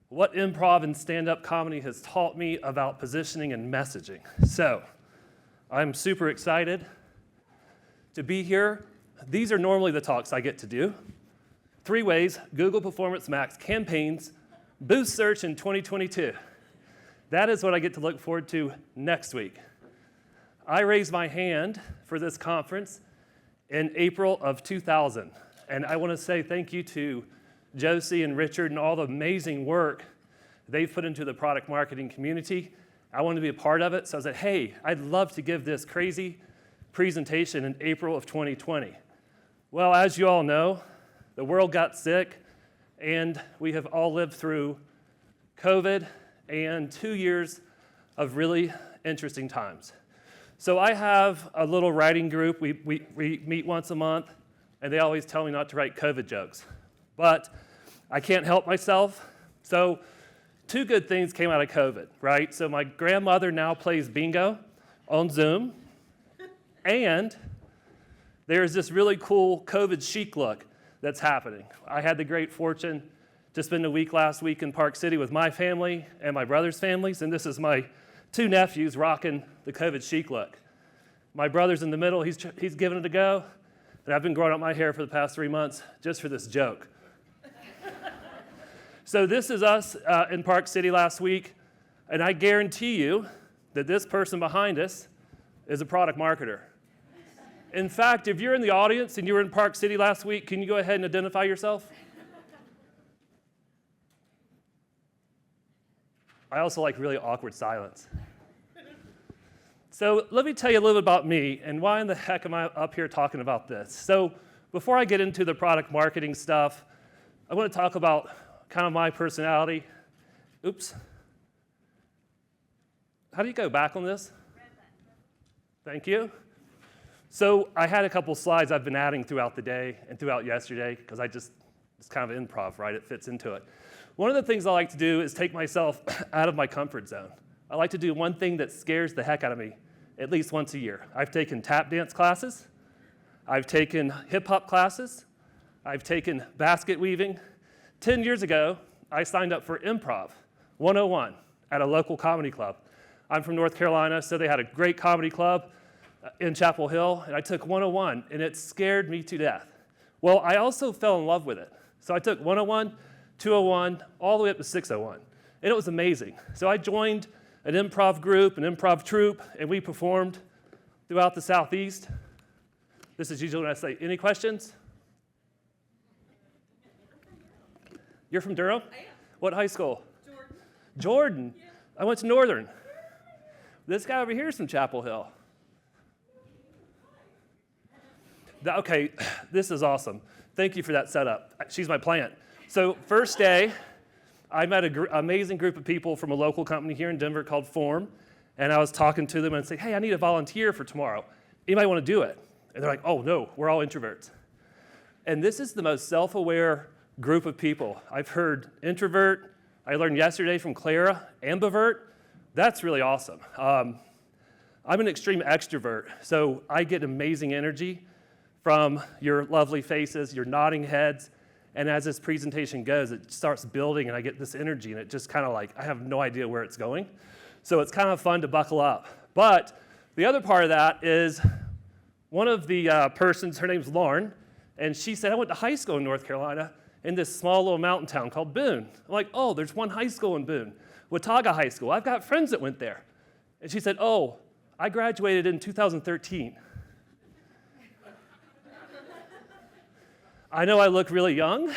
What improv and stand-up comedy has taught me about positioning and messaging. So, I'm super excited to be here. These are normally the talks I get to do. 3 ways: Google Performance Max campaigns, boost search in 2022. That is what I get to look forward to next week. I raised my hand for this conference in April of 2000, and I want to say thank you to Josie and Richard and all the amazing work they've put into the product marketing community. I wanted to be a part of it, so I said, hey, I'd love to give this crazy presentation in April of 2020. Well, as you all know, the world got sick, and we have all lived through COVID and 2 years of really interesting times. So I have a little writing group. We meet once a month, and they always tell me not to write COVID jokes. But I can't help myself. So 2 good things came out of COVID, right? So my grandmother now plays bingo on Zoom, and there's this really cool COVID chic look that's happening. I had the great fortune to spend a week last week in Park City with my family and my brother's families, and this is my 2 nephews rocking the COVID chic look. My brother's in the middle, he's giving it a go, and I've been growing out my hair for the past 3 months just for this joke. So this is us in Park City last week, and I guarantee you that this person behind us is a product marketer. In fact, if you're in the audience and you were in Park City last week, can you go ahead and identify yourself? I also like really awkward silence. So let me tell you a little bit about me and why in the heck am I up here talking about this. So before I get into the product marketing stuff, I want to talk about kind of my personality. Oops. How do you go back on this? Thank you. So I had a couple slides I've been adding throughout the day and throughout yesterday because it's kind of improv, right? It fits into it. One of the things I like to do is take myself out of my comfort zone. I like to do one thing that scares the heck out of me at least once a year. I've taken tap dance classes. I've taken hip-hop classes. I've taken basket weaving. 10 years ago, I signed up for Improv 101 at a local comedy club. I'm from North Carolina, so they had a great comedy club in Chapel Hill, and I took 101, and it scared me to death. Well, I also fell in love with it. So I took 101, 201, all the way up to 601, and it was amazing. So I joined an improv group, an improv troupe, and we performed throughout the Southeast. This is usually when I say, any questions? You're from Durham? I am. What high school? Jordan. Jordan? Yeah. I went to Northern. This guy over here is from Chapel Hill. Okay, this is awesome. Thank you for that setup. She's my plant. So first day, I met an amazing group of people from a local company here in Denver called Form, and I was talking to them and saying, hey, I need a volunteer for tomorrow. Anybody want to do it? And they're like, oh, no, we're all introverts. And this is the most self-aware group of people. I've heard introvert. I learned yesterday from Clara, ambivert. That's really awesome. I'm an extreme extrovert, so I get amazing energy from your lovely faces, your nodding heads, and as this presentation goes, it starts building, and I get this energy, and it just kind of like, I have no idea where it's going. So it's kind of fun to buckle up. But the other part of that is one of the persons, her name's Lauren, and she said, I went to high school in North Carolina in this small little mountain town called Boone. I'm like, oh, there's one high school in Boone, Watauga High School. I've got friends that went there. And she said, oh, I graduated in 2013. I know I look really young,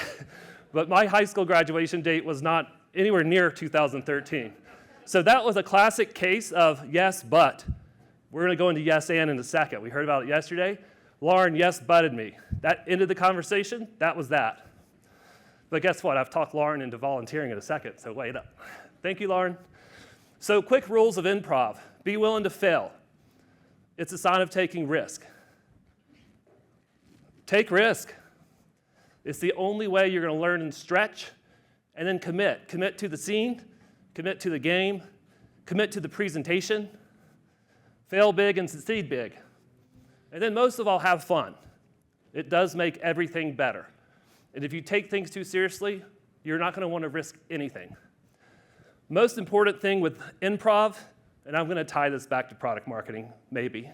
but my high school graduation date was not anywhere near 2013. So that was a classic case of yes, but. We're going to go into yes and in a second. We heard about it yesterday. Lauren yes butted me. That ended the conversation. That was that. But guess what? I've talked Lauren into volunteering in a second, so wait up. Thank you, Lauren. So quick rules of improv. Be willing to fail. It's a sign of taking risk. Take risk. It's the only way you're going to learn and stretch, and then commit. Commit to the scene, commit to the game, commit to the presentation, fail big and succeed big. And then most of all, have fun. It does make everything better. And if you take things too seriously, you're not going to want to risk anything. Most important thing with improv, and I'm going to tie this back to product marketing, maybe.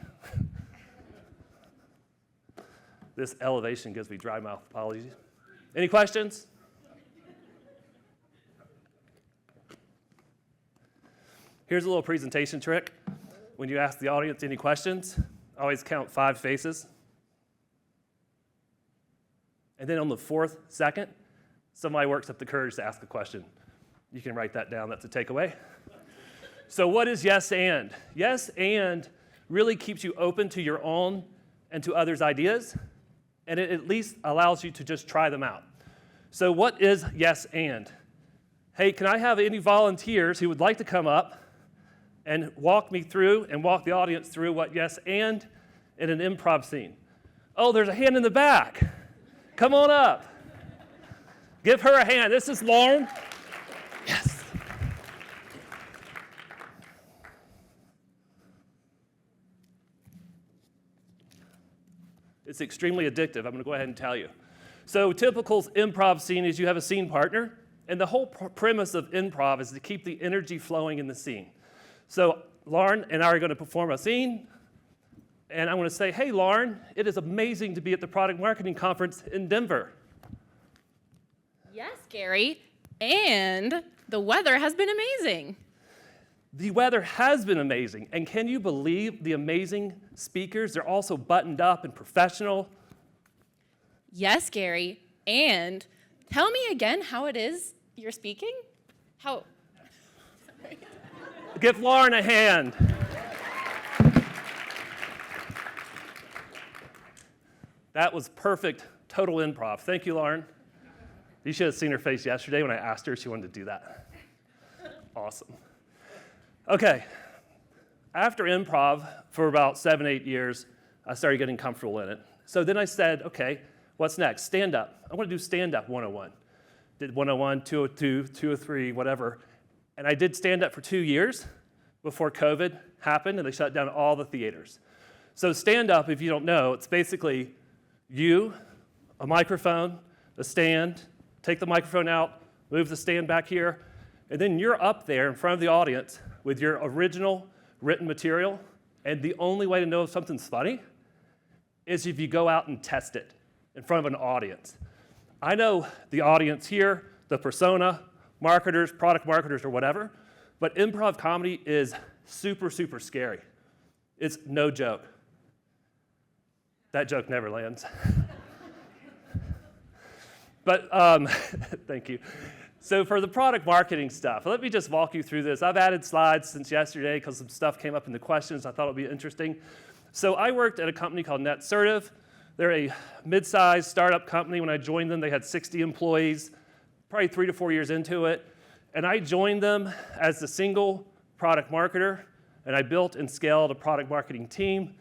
This elevation gives me dry mouth, apologies. Any questions? Here's a little presentation trick. When you ask the audience any questions, always count 5 faces. And then on the 4th second, somebody works up the courage to ask a question. You can write that down, that's a takeaway. So what is yes and? Yes and really keeps you open to your own and to others' ideas, and it at least allows you to just try them out. So what is yes and? Hey, can I have any volunteers who would like to come up and walk me through and walk the audience through what yes and in an improv scene? Oh, there's a hand in the back. Come on up. Give her a hand. This is Lauren. Yes. It's extremely addictive. I'm going to go ahead and tell you. So typical improv scene is you have a scene partner, and the whole premise of improv is to keep the energy flowing in the scene. So Lauren and I are going to perform a scene, and I'm going to say, hey, Lauren, it is amazing to be at the Product Marketing Conference in Denver. Yes, Gary, and the weather has been amazing. The weather has been amazing, and can you believe the amazing speakers? They're also buttoned up and professional. Yes, Gary, and tell me again how it is you're speaking? How? Give Lauren a hand. That was perfect, total improv. Thank you, Lauren. You should have seen her face yesterday when I asked her if she wanted to do that. Awesome. Okay, after improv for about 7, 8 years, I started getting comfortable in it. So then I said, okay, what's next? Stand up. I want to do stand up 101. Did 101, 202, 203, whatever. And I did stand up for 2 years before COVID happened and they shut down all the theaters. So stand up, if you don't know, it's basically you, a microphone, a stand, take the microphone out, move the stand back here, and then you're up there in front of the audience with your original written material, and the only way to know if something's funny is if you go out and test it in front of an audience. I know the audience here, the persona, marketers, product marketers, or whatever, but improv comedy is super, super scary. It's no joke. That joke never lands. But thank you. So for the product marketing stuff, let me just walk you through this. I've added slides since yesterday because some stuff came up in the questions. I thought it would be interesting. So I worked at a company called NetSertive. They're a mid-sized startup company. When I joined them, they had 60 employees, probably 3 to 4 years into it. And I joined them as the single product marketer, and I built and scaled a product marketing team.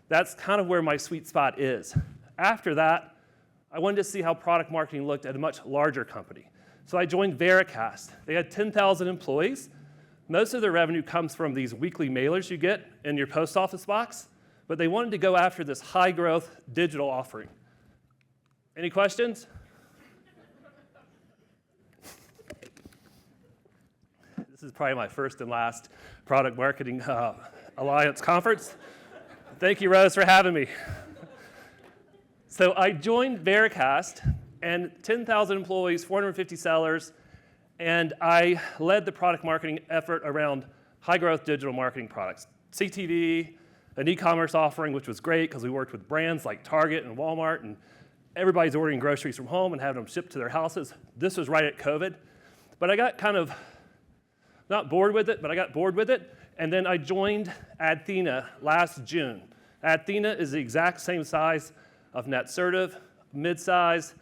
That's kind of where my sweet spot is. After that, I wanted to see how product marketing looked at a much larger company. So I joined Veracast. They had 10,000 employees. Most of their revenue comes from these weekly mailers you get in your post office box, but they wanted to go after this high-growth digital offering. Any questions? This is probably my first and last Product Marketing Alliance conference. Thank you, Rose, for having me. So I joined Veracast, and 10,000 employees, 450 sellers, and I led the product marketing effort around high-growth digital marketing products. CTV, an e-commerce offering, which was great because we worked with brands like Target and Walmart, and everybody's ordering groceries from home and having them shipped to their houses. This was right at COVID. But I got kind of, not bored with it, but I got bored with it, and then I joined Athena last June. Athena is the exact same size of NetSertive, mid-size,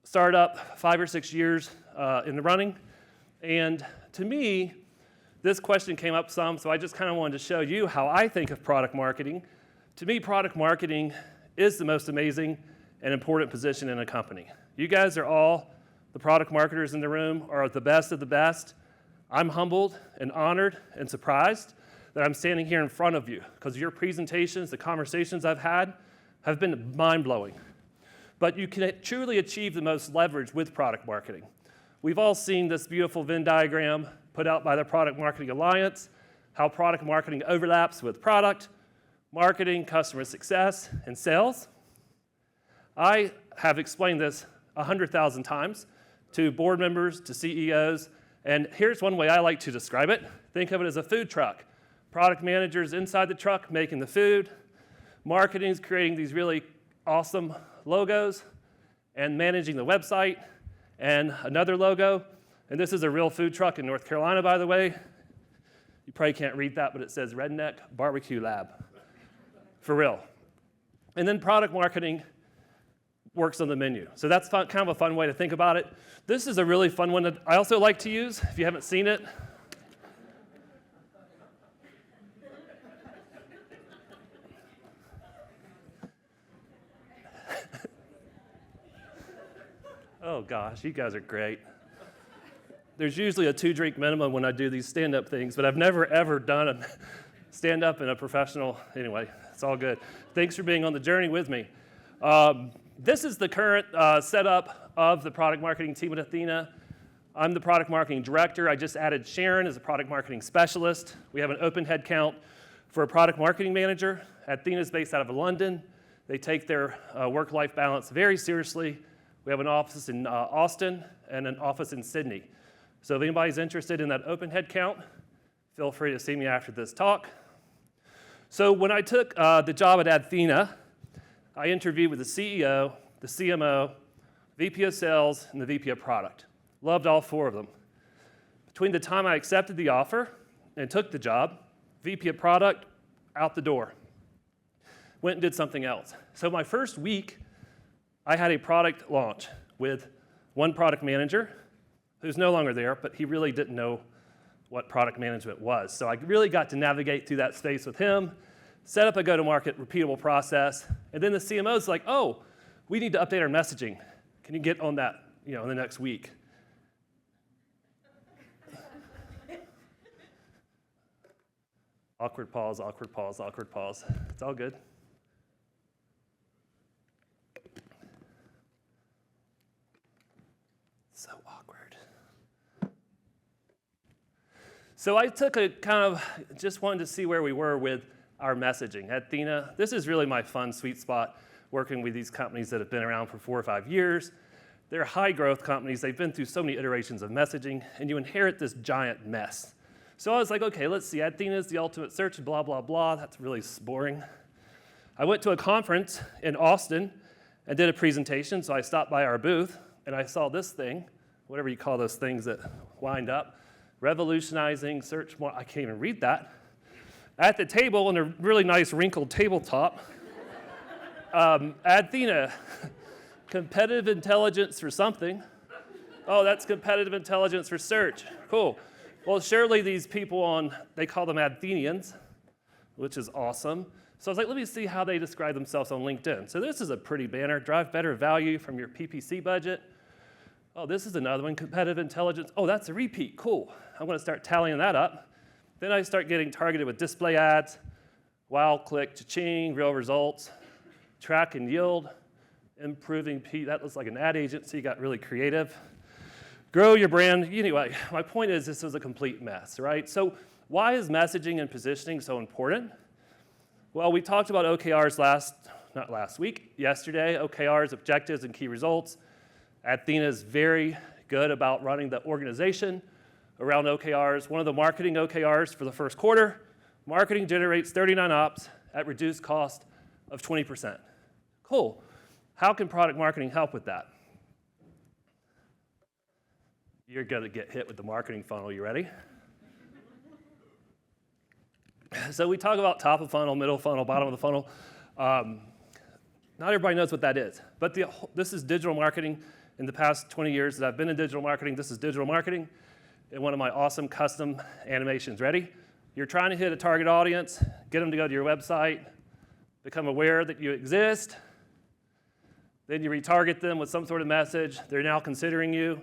startup, 5 or 6 years in the running. And to me, this question came up some, so I just kind of wanted to show you how I think of product marketing. To me, product marketing is the most amazing and important position in a company. You guys are all, the product marketers in the room, are the best of the best. I'm humbled and honored and surprised that I'm standing here in front of you because your presentations, the conversations I've had, have been mind-blowing. but you can truly achieve the most leverage with product marketing. We've all seen this beautiful Venn diagram put out by the Product Marketing Alliance, how product marketing overlaps with product, marketing, customer success, and sales. I have explained this 100,000 times to board members, to CEOs, and here's one way I like to describe it. Think of it as a food truck. Product managers inside the truck making the food, marketing is creating these really awesome logos, and managing the website, and another logo. And this is a real food truck in North Carolina, by the way. You probably can't read that, but it says Redneck Barbecue Lab. For real. And then product marketing works on the menu. So that's kind of a fun way to think about it. This is a really fun one that I also like to use, if you haven't seen it. Oh gosh, you guys are great. There's usually a 2-drink minimum when I do these stand-up things, but I've never ever done a stand-up in a professional, anyway, it's all good. Thanks for being on the journey with me. This is the current setup of the product marketing team at Athena. I'm the product marketing director. I just added Sharon as a product marketing specialist. We have an open headcount for a product marketing manager. Athena is based out of London. They take their work-life balance very seriously. We have an office in Austin and an office in Sydney. So if anybody's interested in that open headcount, feel free to see me after this talk. So when I took the job at Athena, I interviewed with the CEO, the CMO, VP of Sales, and the VP of Product. Loved all 4 of them. Between the time I accepted the offer and took the job, VP of Product, out the door. Went and did something else. So my first week, I had a product launch with one product manager who's no longer there, but he really didn't know what product management was. So I really got to navigate through that space with him, set up a go-to-market repeatable process, and then the CMO's like, oh, we need to update our messaging. Can you get on that, in the next week? Awkward pause, awkward pause, awkward pause. It's all good. So awkward. So I took a just wanted to see where we were with our messaging. At Athena, this is really my fun sweet spot, working with these companies that have been around for 4 or 5 years. They're high growth companies. They've been through so many iterations of messaging, and you inherit this giant mess. So I was like, okay, let's see. Athena is the ultimate search, blah, blah, blah. That's really boring. I went to a conference in Austin and did a presentation, so I stopped by our booth, and I saw this thing, whatever you call those things that wind up, revolutionizing search. I can't even read that. At the table, on a really nice wrinkled tabletop, Athena, competitive intelligence for something. Oh, that's competitive intelligence for search. Cool. Well, surely these people they call them Athenians, which is awesome. So I was like, let me see how they describe themselves on LinkedIn. So this is a pretty banner. Drive better value from your PPC budget. Oh, this is another one, competitive intelligence. Oh, that's a repeat. Cool. I'm going to start tallying that up. Then I start getting targeted with display ads, wow, click, cha-ching, real results, track and yield, improving that looks like an ad agency, got really creative. Grow your brand. Anyway, my point is this was a complete mess, right? So why is messaging and positioning so important? Well, we talked about OKRs yesterday, OKRs, objectives and key results. Athena is very good about running the organization around OKRs. One of the marketing OKRs for the first quarter, marketing generates 39 ops at reduced cost of 20%. Cool. How can product marketing help with that? You're going to get hit with the marketing funnel. You ready? So we talk about top of funnel, middle funnel, bottom of the funnel. Not everybody knows what that is, but this is digital marketing. In the past 20 years that I've been in digital marketing, this is digital marketing in one of my awesome custom animations. Ready? You're trying to hit a target audience, get them to go to your website, become aware that you exist. Then you retarget them with some sort of message. They're now considering you.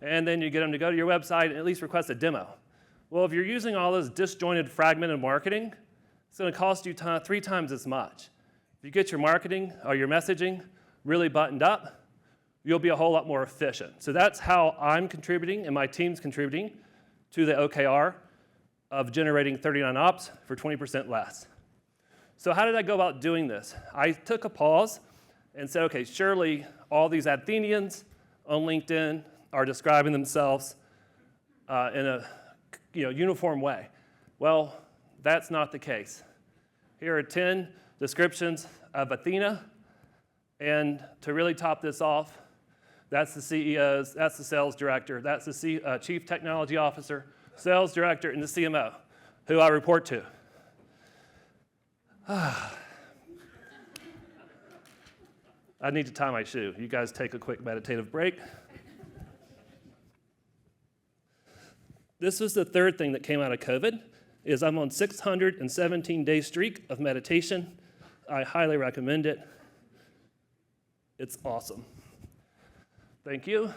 And then you get them to go to your website and at least request a demo. Well, if you're using all this disjointed, fragmented marketing, it's going to cost you 3 times as much. If you get your marketing or your messaging really buttoned up, you'll be a whole lot more efficient. So that's how I'm contributing and my team's contributing to the OKR of generating 39 ops for 20% less. So how did I go about doing this? I took a pause and said, okay, surely all these Athenians on LinkedIn are describing themselves in a uniform way. Well, that's not the case. Here are 10 descriptions of Athena, and to really top this off, that's the CEOs, that's the sales director, that's the chief technology officer, sales director, and the CMO, who I report to. I need to tie my shoe. You guys take a quick meditative break. This was the third thing that came out of COVID, is I'm on 617-day streak of meditation. I highly recommend it. It's awesome. Thank you.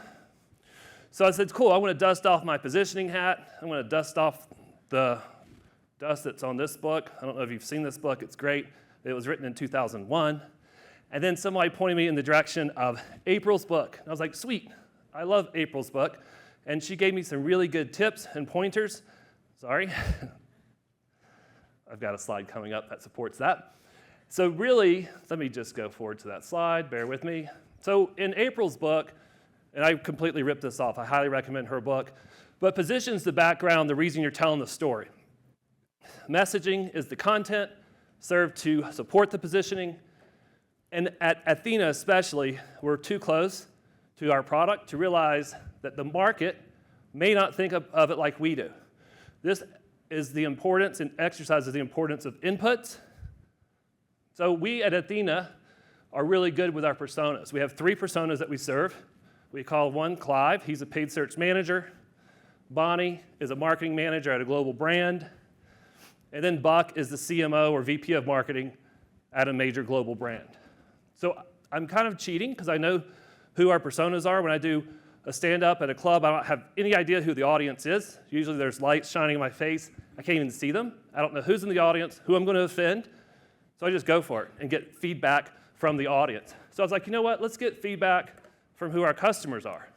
So I said, cool, I want to dust off my positioning hat. I want to dust off the dust that's on this book. I don't know if you've seen this book. It's great. It was written in 2001. And then somebody pointed me in the direction of April's book. And I was like, sweet, I love April's book. And she gave me some really good tips and pointers. Sorry. I've got a slide coming up that supports that. So really, let me just go forward to that slide. Bear with me. So in April's book, and I completely ripped this off. I highly recommend her book. But position's the background, the reason you're telling the story. Messaging is the content served to support the positioning. And at Athena especially, we're too close to our product to realize that the market may not think of it like we do. This is the importance and exercises the importance of inputs. So we at Athena are really good with our personas. We have 3 personas that we serve. We call one Clive. He's a paid search manager. Bonnie is a marketing manager at a global brand. And then Buck is the CMO or VP of marketing at a major global brand. So I'm kind of cheating because I know who our personas are. When I do a stand-up at a club, I don't have any idea who the audience is. Usually there's lights shining in my face. I can't even see them. I don't know who's in the audience, who I'm going to offend. So I just go for it and get feedback from the audience. So I was like, you know what? Let's get feedback from who our customers are.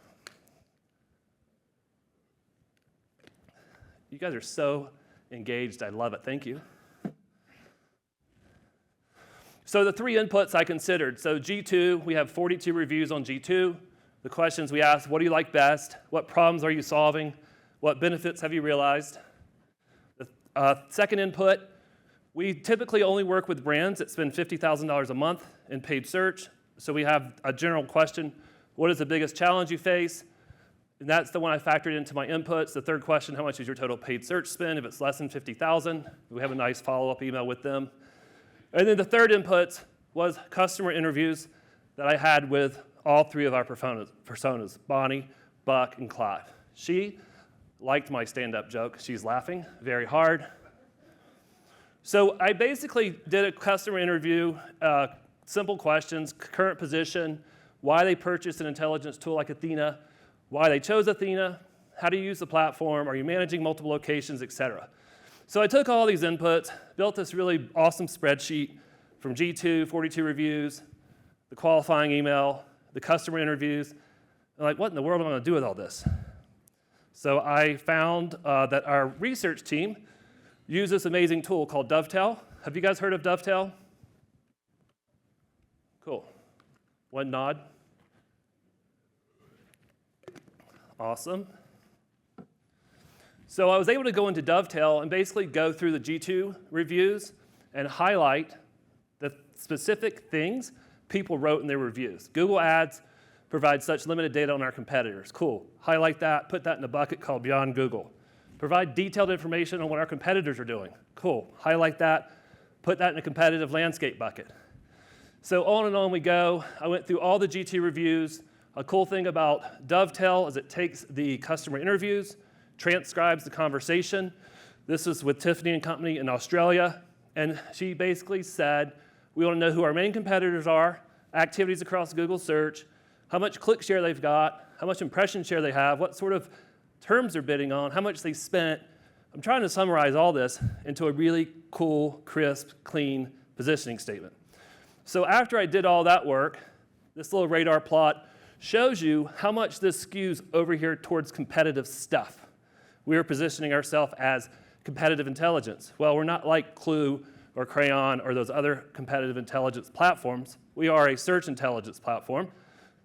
You guys are so engaged. I love it. Thank you. So the 3 inputs I considered. So G2, we have 42 reviews on G2. The questions we asked, what do you like best? What problems are you solving? What benefits have you realized? The second input, we typically only work with brands that spend $50,000 a month in paid search. So we have a general question, what is the biggest challenge you face? And that's the one I factored into my inputs. The third question, how much is your total paid search spend? If it's less than $50,000, we have a nice follow-up email with them. And then the third input was customer interviews that I had with all 3 of our personas, Bonnie, Buck, and Clive. She liked my stand-up joke. She's laughing very hard. So I basically did a customer interview, simple questions, current position, why they purchased an intelligence tool like Athena, why they chose Athena, how do you use the platform, are you managing multiple locations, et cetera. So I took all these inputs, built this really awesome spreadsheet from G2, 42 reviews, the qualifying email, the customer interviews. I'm like, what in the world am I going to do with all this? So I found that our research team used this amazing tool called Dovetail. Have you guys heard of Dovetail? Cool. One nod. Awesome. So I was able to go into Dovetail and basically go through the G2 reviews and highlight the specific things people wrote in their reviews. Google Ads provides such limited data on our competitors. Cool. Highlight that, put that in a bucket called Beyond Google. Provide detailed information on what our competitors are doing. Cool. Highlight that, put that in a competitive landscape bucket. So on and on we go. I went through all the G2 reviews. A cool thing about Dovetail is it takes the customer interviews, transcribes the conversation. This was with Tiffany and Company in Australia, and she basically said, we want to know who our main competitors are, activities across Google search, how much click share they've got, how much impression share they have, what sort of terms they're bidding on, how much they spent. I'm trying to summarize all this into a really cool, crisp, clean positioning statement. So after I did all that work, This little radar plot shows you how much this skews over here towards competitive stuff. We are positioning ourselves as competitive intelligence. Well, we're not like Clue or Crayon or those other competitive intelligence platforms. We are a search intelligence platform.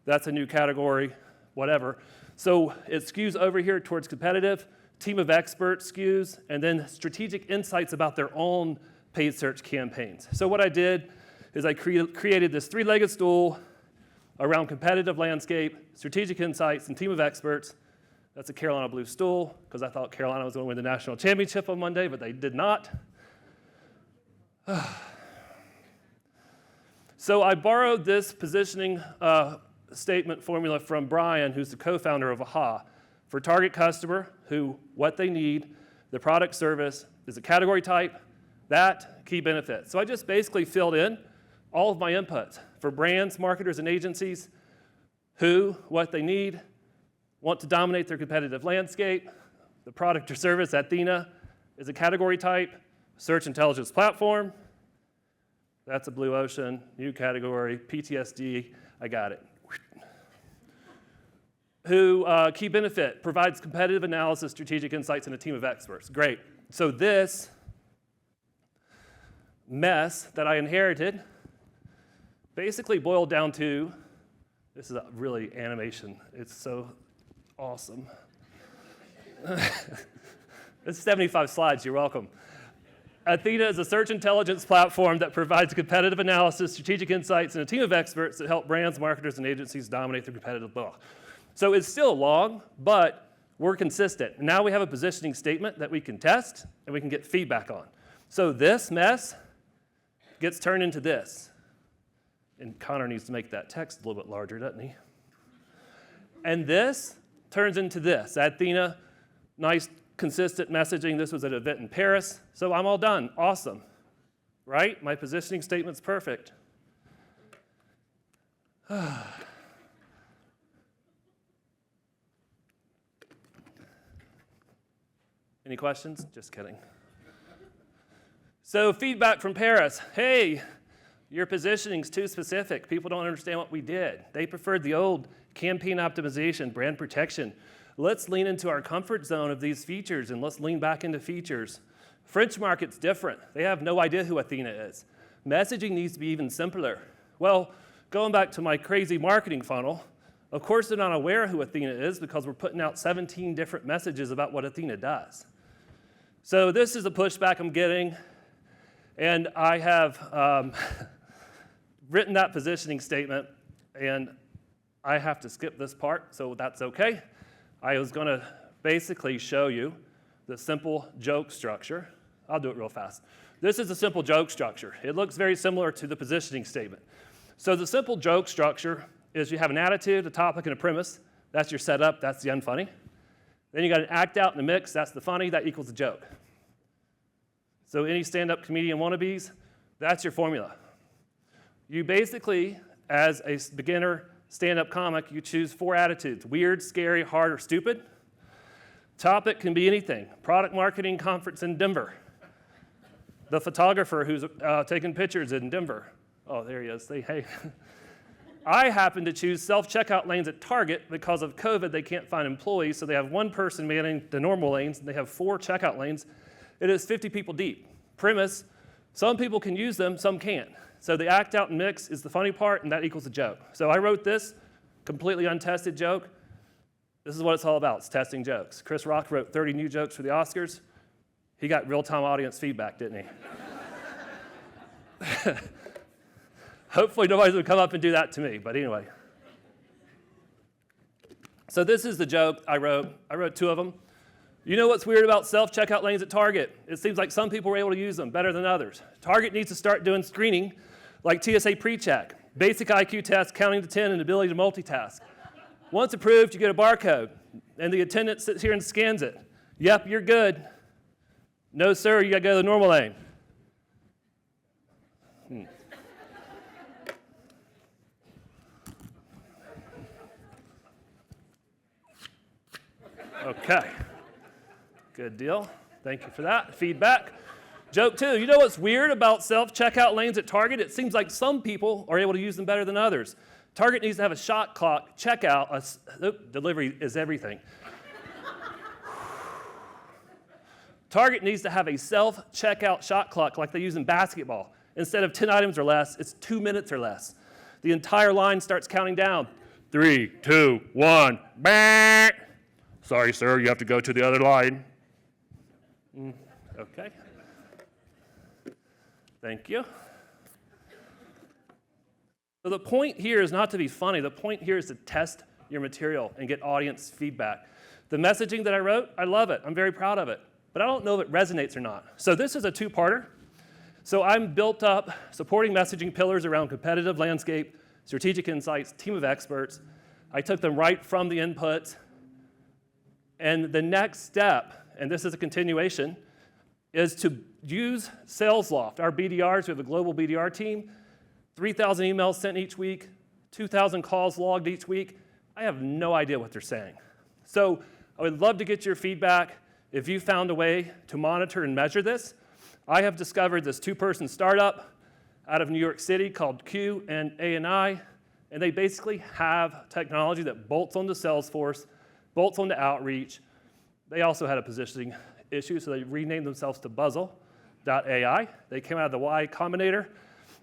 That's a new category, whatever. So it skews over here towards competitive, team of experts skews, and then strategic insights about their own paid search campaigns. So what I did is I created this three-legged stool around competitive landscape, strategic insights, and team of experts. That's a Carolina blue stool, because I thought Carolina was going to win the national championship on Monday, but they did not. So I borrowed this positioning statement formula from Brian, who's the co-founder of AHA. For target customer, what they need, the product service, is a category type, that, key benefit. So I just basically filled in all of my inputs for brands, marketers, and agencies, what they need, want to dominate their competitive landscape, the product or service, Athena, is a category type, search intelligence platform, that's a blue ocean, new category, PTSD, I got it. Key benefit, provides competitive analysis, strategic insights, and a team of experts. Great. So this mess that I inherited basically boiled down to, this is a really animation. It's so awesome. It's 75 slides, you're welcome. Athena is a search intelligence platform that provides competitive analysis, strategic insights, and a team of experts that help brands, marketers, and agencies dominate their competitive blah. So it's still long, but we're consistent. Now we have a positioning statement that we can test and we can get feedback on. So this mess gets turned into this. And Connor needs to make that text a little bit larger, doesn't he? And this turns into this. Athena, nice, consistent messaging. This was at an event in Paris. So I'm all done. Awesome. Right? My positioning statement's perfect. Any questions? Just kidding. So feedback from Paris. Hey, your positioning's too specific. People don't understand what we did. They preferred the old campaign optimization, brand protection. Let's lean into our comfort zone of these features and let's lean back into features. French market's different. They have no idea who Athena is. Messaging needs to be even simpler. Well, going back to my crazy marketing funnel, of course they're not aware who Athena is because we're putting out 17 different messages about what Athena does. So this is a pushback I'm getting, and I have written that positioning statement, and I have to skip this part, so that's okay. I was going to basically show you the simple joke structure. I'll do it real fast. This is a simple joke structure. It looks very similar to the positioning statement. So the simple joke structure is you have an attitude, a topic, and a premise. That's your setup. That's the unfunny. Then you got an act out and a mix. That's the funny. That equals the joke. So any stand-up comedian wannabes, that's your formula. You basically, as a beginner stand-up comic, you choose 4 attitudes: weird, scary, hard, or stupid. Topic can be anything. Product marketing conference in Denver. The photographer who's taking pictures in Denver. Oh, there he is. Say, hey. I happen to choose self-checkout lanes at Target because of COVID. They can't find employees, so they have one person manning the normal lanes, and they have 4 checkout lanes. It is 50 people deep. Premise, some people can use them, some can't. So the act out and mix is the funny part, and that equals the joke. So I wrote this completely untested joke. This is what it's all about. It's testing jokes. Chris Rock wrote 30 new jokes for the Oscars. He got real-time audience feedback, didn't he? Hopefully nobody's going to come up and do that to me, but anyway. So this is the joke I wrote. I wrote 2 of them. You know what's weird about self-checkout lanes at Target? It seems like some people were able to use them better than others. Target needs to start doing screening like TSA pre-check, basic IQ test, counting to 10, and ability to multitask. Once approved, you get a barcode, and the attendant sits here and scans it. Yep, you're good. No, sir, you got to go to the normal lane. Okay. Good deal. Thank you for that. Feedback. Joke 2. You know what's weird about self-checkout lanes at Target? It seems like some people are able to use them better than others. Target needs to have a shot clock, checkout, delivery is everything. Target needs to have a self-checkout shot clock like they use in basketball. Instead of 10 items or less, it's 2 minutes or less. The entire line starts counting down. 3, 2, 1, bah! Sorry, sir, you have to go to the other line. Okay. Thank you. So the point here is not to be funny. The point here is to test your material and get audience feedback. The messaging that I wrote, I love it. I'm very proud of it. But I don't know if it resonates or not. So this is a two-parter. So I'm built up supporting messaging pillars around competitive landscape, strategic insights, team of experts. I took them right from the inputs. And the next step, and this is a continuation, is to use SalesLoft, our BDRs. We have a global BDR team, 3,000 emails sent each week, 2,000 calls logged each week. I have no idea what they're saying. So I would love to get your feedback. If you found a way to monitor and measure this, I have discovered this two-person startup out of New York City called Q and A&I, and they basically have technology that bolts onto Salesforce, bolts onto Outreach. They also had a positioning issue, so they renamed themselves to Buzzle.ai. They came out of the Y Combinator,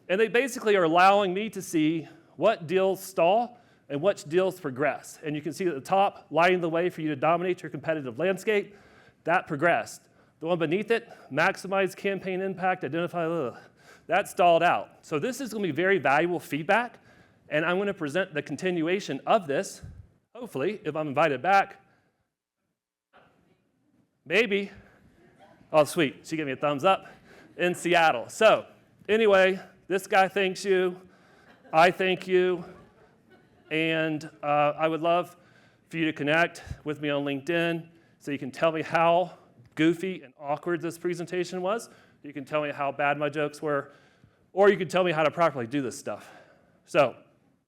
and they basically are allowing me to see what deals stall and which deals progress. And you can see at the top, lighting the way for you to dominate your competitive landscape. That progressed. The one beneath it, maximize campaign impact, identify, that stalled out. So this is going to be very valuable feedback, and I'm going to present the continuation of this, hopefully, if I'm invited back. Maybe. Oh, sweet. She gave me a thumbs up in Seattle. So anyway, this guy thanks you. I thank you. And I would love for you to connect with me on LinkedIn. So you can tell me how goofy and awkward this presentation was. You can tell me how bad my jokes were. Or you can tell me how to properly do this stuff. So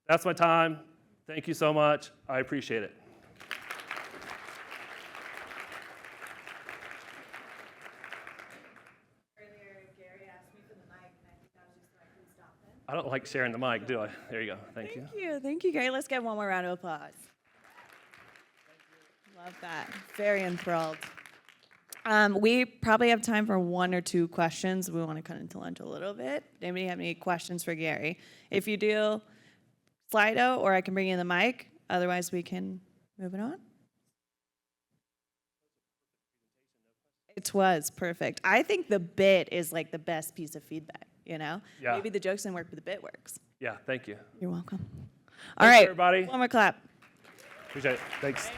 that's my time. Thank you so much. I appreciate it. Earlier, Gary asked me for the mic, and I think that was just so I could stop him. I don't like sharing the mic, do I? There you go. Thank you. Thank you, Gary. Let's get one more round of applause. Love that. Very enthralled. We probably have time for one or two questions. We want to cut into lunch a little bit. Anybody have any questions for Gary? If you do, Slido, or I can bring you the mic. Otherwise, we can move it on. It was perfect. I think the bit is like the best piece of feedback, you know? Yeah. Maybe the jokes didn't work, but the bit works. Yeah, thank you. You're welcome. Thanks, All right, everybody. one more clap. Appreciate it. Thanks.